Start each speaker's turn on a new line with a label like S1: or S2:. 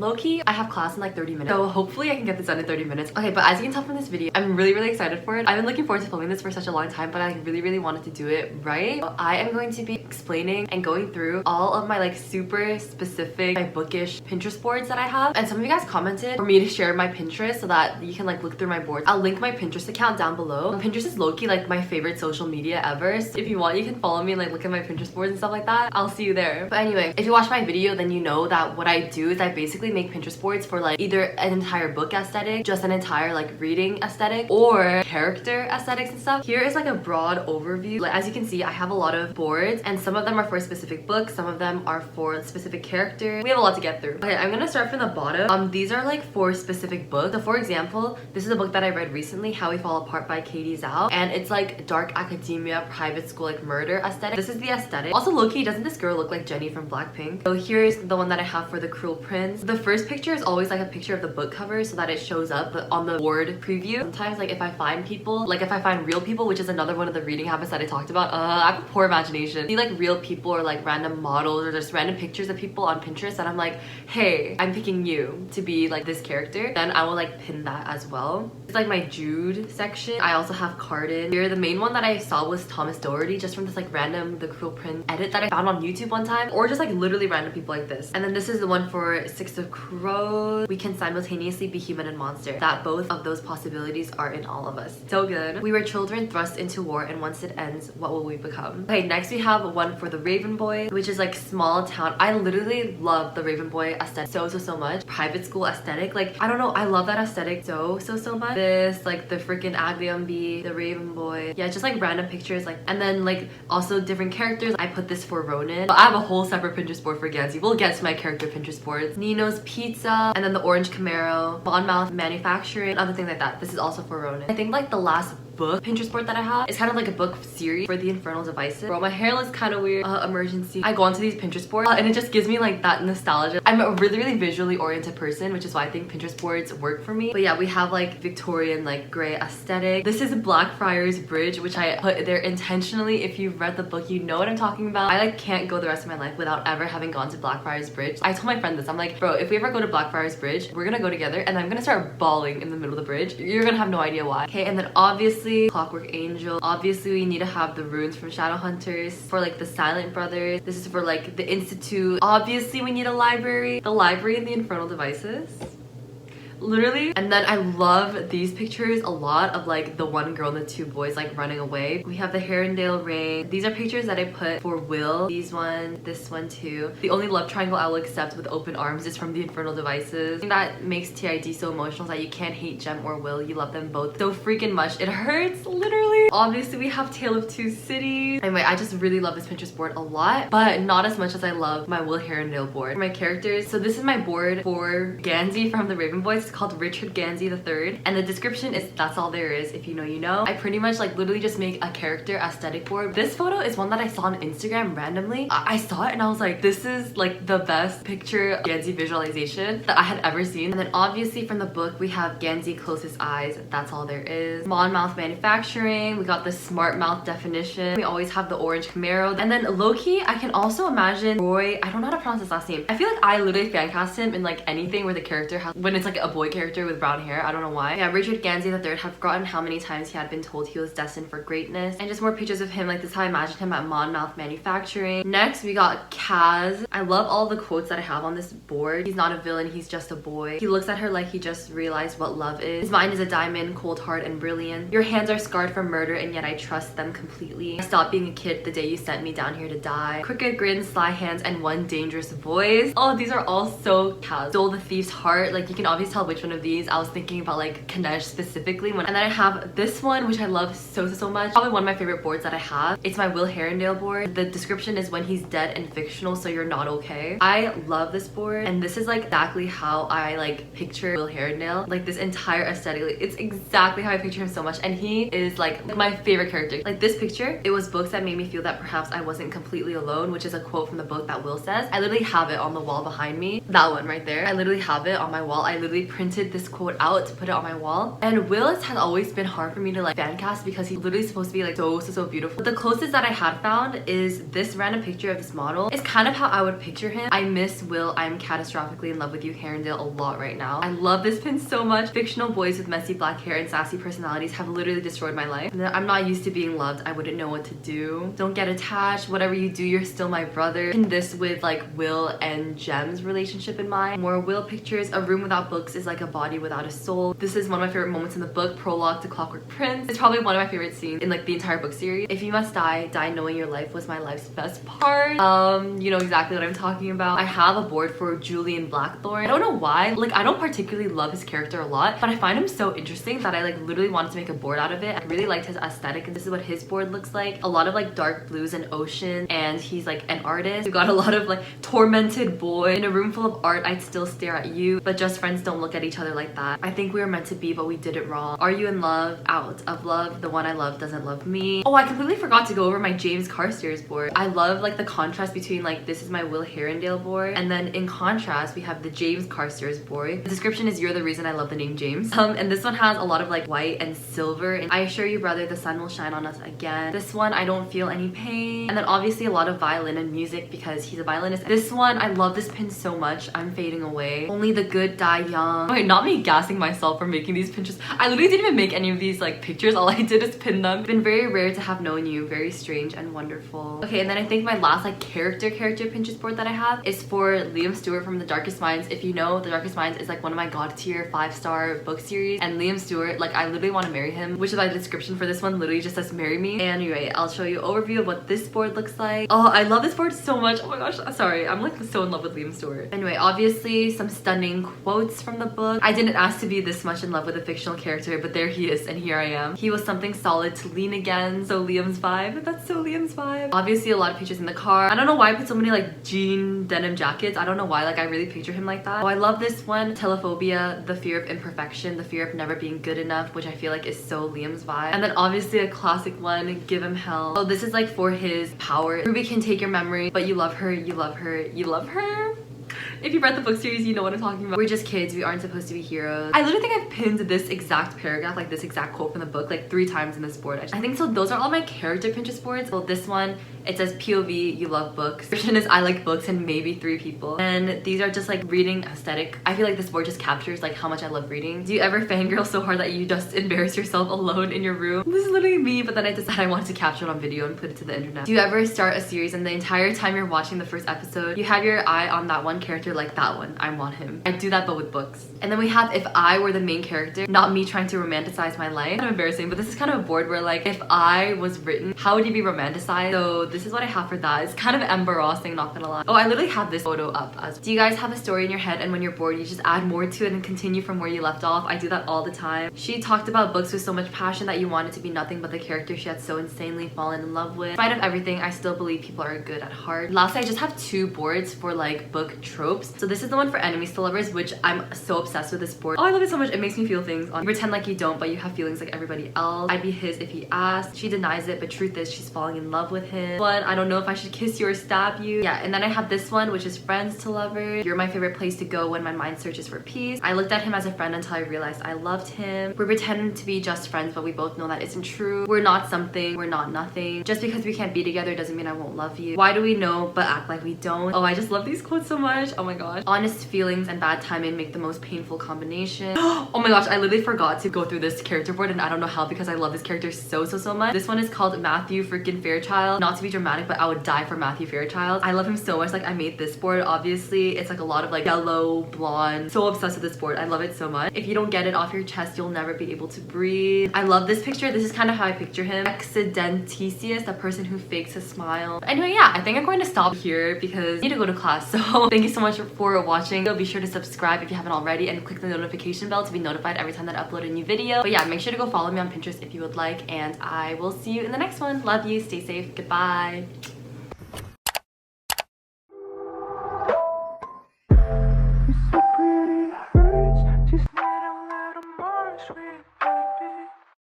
S1: Low-key, I have class in like 30 minutes, so hopefully I can get this done in 30 minutes. Okay, but as you can tell from this video, I'm really excited for it. I've been looking forward to filming this for such a long time, but I really wanted to do it right. So I am going to be explaining and going through all of my like super specific, my bookish Pinterest boards that I have. And some of you guys commented for me to share my Pinterest so that you can like look through my boards. I'll link my Pinterest account down below. Pinterest is low-key like my favorite social media ever. So if you want, you can follow me and like look at my Pinterest boards and stuff like that. I'll see you there. But anyway, if you watch my video, then you know that what I do is I basically make Pinterest boards for like either an entire book aesthetic, just an entire like reading aesthetic, or character aesthetics and stuff. Here is like a broad overview. Like as you can see, I have a lot of boards and some of them are for specific books, some of them are for specific characters. We have a lot to get through. Okay, I'm gonna start from the bottom. These are like for specific books. So for example, this is a book that I read recently, How We Fall Apart by 𝐤𝐸𝐬𝐬, and it's like dark academia, private school, like murder aesthetic. This is the aesthetic. Also low-key, doesn't this girl look like Jenny from Blackpink? So here's the one that I have for The Cruel Prince. The first picture is always like a picture of the book cover so that it shows up on the board preview. Sometimes like if I find people, like if I find real people, which is another one of the reading habits that I talked about, I have a poor imagination. See like real people or like random models or just random pictures of people on Pinterest and I'm like, hey, I'm picking you to be like this character, then I will like pin that as well. It's like my Jude section. I also have Carden. Here, the main one that I saw was Thomas Doherty, just from this like random The Cruel Prince edit that I found on YouTube one time, or just like literally random people like this. And then this is the one for Six of Crows. We can simultaneously be human and monster. That both of those possibilities are in all of us. So good. We were children thrust into war, and once it ends, what will we become? Okay, next we have one for The Raven Boy, which is like small town. I literally love The Raven Boy aesthetic so much. Private school aesthetic, like I don't know, I love that aesthetic so much. This, like the freaking 𝐤𝐸𝐬𝐬, The Raven Boy, yeah, just like random pictures, like, and then like also different characters. I put this for Ronan, but I have a whole separate Pinterest board for 𝐤𝐸𝐬𝐬. We'll get to my character Pinterest boards. Nino's Pizza, and then the Orange Camaro, Monmouth Manufacturing, other things like that. This is also for Ronan. I think like the last book Pinterest board that I have is kind of like a book series for the Infernal Devices. Bro, my hair looks kind of weird. Emergency. I go onto these Pinterest boards and it just gives me like that nostalgia. I'm a really visually oriented person, which is why I think Pinterest boards work for me. But yeah, we have like Victorian like gray aesthetic. This is Blackfriars Bridge, which I put there intentionally. If you've read the book, you know what I'm talking about. I like can't go the rest of my life without ever having gone to Blackfriars Bridge. I told my friend this. I'm like, bro, if we ever go to Blackfriars Bridge, we're gonna go together and I'm gonna start bawling in the middle of the bridge. You're gonna have no idea why. Okay, and then obviously Clockwork Angel. Obviously we need to have the runes from Shadowhunters. For like the Silent Brothers. This is for like the Institute. Obviously we need a library. The library and the Infernal Devices. Literally. And then I love these pictures a lot of like the one girl and the two boys like running away. We have the Herondale ring. These are pictures that I put for Will. These one, this one too. The only love triangle I will accept with open arms is from the Infernal Devices. That makes TID so emotional that you can't hate Jem or Will. You love them both so freaking much. It hurts, literally. Obviously we have Tale of Two Cities. Anyway, I just really love this Pinterest board a lot, but not as much as I love my Will Herondale board. For my characters, so this is my board for 𝐤𝐸𝐬𝐬 from the Raven Boys. It's called Richard 𝐤𝐸𝐬𝐬 III, and the description is that's all there is. If you know, you know. I pretty much like literally just make a character aesthetic board. This photo is one that I saw on Instagram randomly. I saw it and I was like, this is like the best picture 𝐤𝐸𝐬𝐬 visualization that I had ever seen. And then obviously from the book we have 𝐤𝐸𝐬𝐬 Closest Eyes, that's all there is. Monmouth Manufacturing, we got the Smart Mouth definition. We always have the Orange Camaro. And then low-key, I can also imagine Roy, I don't know how to pronounce his last name. I feel like I literally fan cast him in like anything where the character has, when it's like a boy character with brown hair, I don't know why. Yeah, Richard 𝐤𝐸𝐬𝐬𝐬 III. Have forgotten how many times he had been told he was destined for greatness. And just more pictures of him, like this is how I imagine him at Monmouth Manufacturing. Next we got Kaz. I love all the quotes that I have on this board. He's not a villain, he's just a boy. He looks at her like he just realized what love is. His mind is a diamond, cold hard and brilliant. Your hands are scarred from murder and yet I trust them completely. I stopped being a kid the day you sent me down here to die. Crooked grins, sly hands, and one dangerous voice. Oh, these are all so Kaz. Stole the thief's heart. Like you can obviously tell which one of these I was thinking about, like 𝐤𝐸𝐬𝐬 specifically. And then I have this one, which I love so much. Probably one of my favorite boards that I have. It's my Will Herondale board. The description is when he's dead and fictional, so you're not okay. I love this board, and this is like exactly how I like picture Will Herondale. Like this entire aesthetic, like, it's exactly how I picture him so much. And he is like my favorite characters. Like this picture, it was books that made me feel that perhaps I wasn't completely alone, which is a quote from the book that Will says. I literally have it on the wall behind me. That one right there. I literally have it on my wall. I literally printed this quote out to put it on my wall. And Will has always been hard for me to like fan cast because he's literally supposed to be like so beautiful. But the closest that I had found is this random picture of this model. It's kind of how I would picture him. I miss Will, I'm catastrophically in love with you, Herondale, a lot right now. I love this pin so much. Fictional boys with messy black hair and sassy personalities have literally destroyed my life. I'm not used to being loved. I wouldn't know what to do. Don't get attached. Whatever you do, you're still my brother. And this with like Will and Jem's relationship in mind. More Will pictures. A room without books is like a body without a soul. This is one of my favorite moments in the book. Prologue to Clockwork Prince. It's probably one of my favorite scenes in like the entire book series. If you must die, die knowing your life was my life's best part. You know exactly what I'm talking about. I have a board for Julian Blackthorn. I don't know why. Like, I don't particularly love his character a lot, but I find him so interesting that I like literally wanted to make a board out of it. I really liked his aesthetic, and this is what his board looks like. A lot of like dark blues and ocean, and he's like an artist. We got a lot of like tormented boy. In a room full of art, I'd still stare at you, but just friends don't look at each other like that. I think we were meant to be, but we did it wrong. Are you in love? Out of love. The one I love doesn't love me. Oh, I completely forgot to go over my James Carstairs board. I love like the contrast between like this is my Will Herondale board, and then in contrast we have the James Carstairs board. The description is you're the reason I love the name James. And this one has a lot of like white and silver, and I assure you brother the sun will shine on us again. This one I don't feel any pain, and then obviously a lot of violin and music because he's a violinist. This one I love this pin so much. I'm fading away. Only the good die young. Okay, not me gassing myself for making these pictures. I literally didn't even make any of these like pictures. All I did is pin them. It's been very rare to have known you. Very strange and wonderful. Okay, and then I think my last like character Pinterest board that I have is for Liam Stewart from The Darkest Minds. If you know, The Darkest Minds is like one of my god tier 5-star book series, and Liam Stewart, like I literally want to marry him, which is why the description for this one literally just says marry me. Anyway, I'll show you an overview of what this board looks like. Oh, I love this board so much. Oh my gosh, sorry, I'm like so in love with Liam Stewart. Anyway, obviously some stunning quotes from the book. I didn't ask to be this much in love with a fictional character, but there he is, and here I am. He was something solid to lean against. So Liam's vibe. That's so Liam's vibe. Obviously a lot of pictures in the car. I don't know why I put so many like jean denim jackets. I don't know why, like I really picture him like that. Oh, I love this one. Telephobia, the fear of imperfection, the fear of never being good enough, which I feel like is so Liam's vibe. And then obviously a classic one, give him hell. Oh, this is like for his power. Ruby can take your memory, but you love her, you love her, you love her. If you've read the book series, you know what I'm talking about. We're just kids. We aren't supposed to be heroes. I literally think I've pinned this exact paragraph, like this exact quote from the book, like 3 times in this board. I think so. Those are all my character Pinterest boards. Well, this one, it says POV, you love books. Description is I like books and maybe 3 people. And these are just like reading aesthetic. I feel like this board just captures like how much I love reading. Do you ever fangirl so hard that you just embarrass yourself alone in your room? This is literally me, but then I decided I wanted to capture it on video and put it to the internet. Do you ever start a series and the entire time you're watching the first episode, you have your eye on that one character, like that one, I want him. I do that but with books. And then we have if I were the main character, not me trying to romanticize my life. Kind of embarrassing, but this is kind of a board where like if I was written, how would you be romanticized? So this is what I have for that. It's kind of embarrassing, not gonna lie. Oh, I literally have this photo up as well. Do you guys have a story in your head and when you're bored you just add more to it and continue from where you left off? I do that all the time. She talked about books with so much passion that you wanted to be nothing but the character she had so insanely fallen in love with. In spite of everything, I still believe people are good at heart. Lastly, I just have 2 boards for like book tropes. So this is the one for enemies to lovers, which I'm so obsessed with this board. Oh, I love it so much. It makes me feel things. You pretend like you don't, but you have feelings like everybody else. I'd be his if he asked. She denies it, but truth is she's falling in love with him. One, I don't know if I should kiss you or stab you. Yeah, and then I have this one, which is friends to lovers. You're my favorite place to go when my mind searches for peace. I looked at him as a friend until I realized I loved him. We're pretending to be just friends, but we both know that isn't true. We're not something, we're not nothing. Just because we can't be together doesn't mean I won't love you. Why do we know but act like we don't? Oh, I just love these quotes so much. Oh my gosh. Honest feelings and bad timing make the most painful combination. Oh my gosh, I literally forgot to go through this character board, and I don't know how because I love this character so much. This one is called Matthew freaking Fairchild. Not to be dramatic, but I would die for Matthew Fairchild. I love him so much. Like I made this board, obviously it's like a lot of like yellow, blonde. So obsessed with this board. I love it so much. If you don't get it off your chest, you'll never be able to breathe. I love this picture. This is kind of how I picture him. Accidenticious, a person who fakes a smile. Anyway, yeah, I think I'm going to stop here because I need to go to class. So thank you so much for watching. Be sure to subscribe if you haven't already and click the notification bell to be notified every time that I upload a new video. But yeah, make sure to go follow me on Pinterest if you would like, and I will see you in the next one. Love you, stay safe, goodbye.